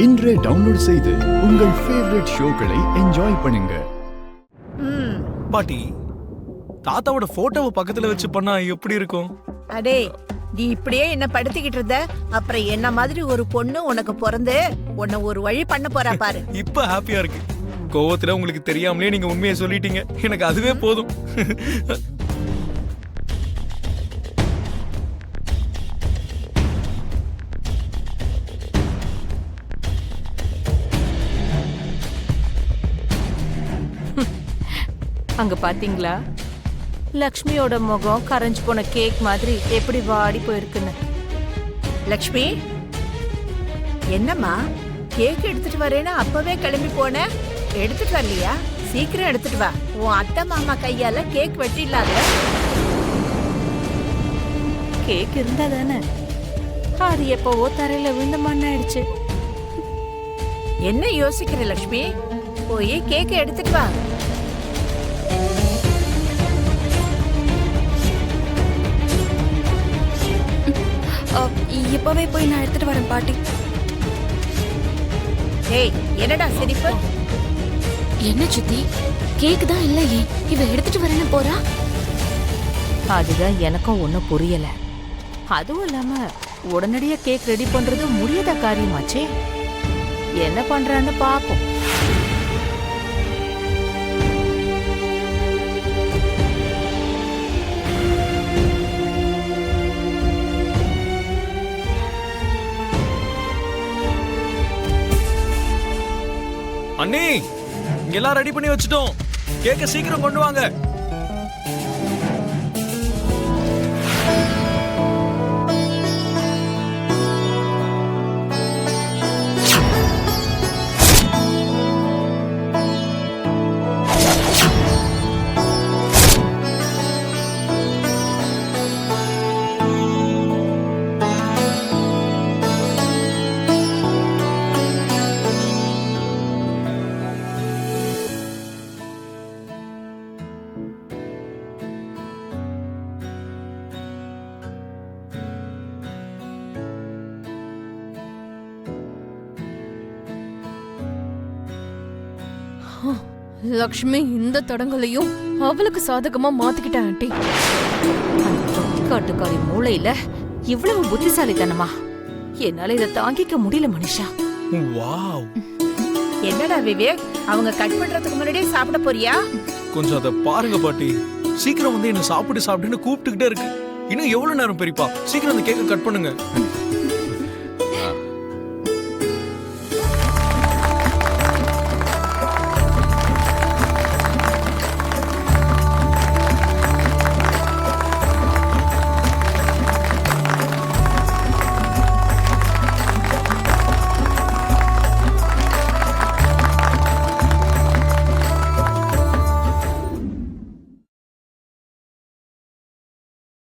இன்றே டவுன்லோட் செய்து உங்கள் ஃபேவரட் ஷோக்களை என்ஜாய் பண்ணுங்க. பாட்டி, தாத்தாவோட போட்டோவை பக்கத்துல வச்சு பண்ணா எப்படி இருக்கும்? அடே, நீ இப்படியே என்ன படுத்திக்கிட்டு இருந்த, அப்புறம் என்ன மாதிரி ஒரு பொண்ணு உனக்கு பிறந்து உன்னை ஒரு வழி பண்ண போறா பாரு. இப்ப ஹாப்பியா இருக்கு. கோவத்துல உங்களுக்கு தெரியாமலே நீங்க உண்மையை சொல்லிட்டீங்க. எனக்கு அதுவே போதும். அங்க பாத்தீங்களா, லக்ஷ்மியோட முகம் கரைஞ்சு போன கேக் மாதிரி எப்படி வாடி போயிருக்குன்னு. லக்ஷ்மி, என்னம்மா கேக் எடுத்துட்டு வரேன்னா அப்பவே கிளம்பி போன? எடுத்துட்டு வரலையா? சீக்கிரம் எடுத்துட்டு வா. உன் அத்தை மாமா கையால கேக் வெட்டிடலாத. கேக் இருந்தா தானே, அது எப்பவோ தரையில விழுந்த மண்ணாயிடுச்சு. என்ன யோசிக்கிற லக்ஷ்மி? போய் கேக் எடுத்துட்டு வா. இப்பவே போய் நான் எடுத்துட்டு வரேன் பாட்டி. ஏய், என்னடா சிரிப்பு? என்ன சித்தி, கேக் தான் இல்லையே, இவ எடுத்துட்டு வரேன்னு போறா. அதுதான் எனக்கும் ஒன்னும் புரியல. அதுவும் இல்லாம உடனடியா கேக் ரெடி பண்றது முடியாத காரியமாச்சே. என்ன பண்றான்னு பாப்போம். அண்ணி, இங்க எல்லாம் ரெடி பண்ணி வச்சுட்டோம். கேக்க சீக்கிரம் கொண்டு வாங்க. லக்ஷ்மி இந்த தடங்களையும் அவளுக்கு சாதகமா மாத்திக்கிட்டா ஆண்டி. காட்டுக்காரி மூளையில இவ்வளவு புத்திசாலித்தனமா? என்னால இதை தாங்கிக்க முடியல மனிஷா. வாவ். என்னடா விவேக், அவங்க கட் பண்றதுக்கு முன்னாடியே சாப்பிட போறியா? கொஞ்சம் அதை பாருங்க பாட்டி. சீக்கிரம் வந்து என்ன சாப்பிட்டு சாப்பிட்டுன்னு கூப்பிட்டுக்கிட்டே இருக்கு. இன்னும் எவ்வளவு நேரம் பெரியப்பா? சீக்கிரம் அந்த கேக்க கட் பண்ணுங்க.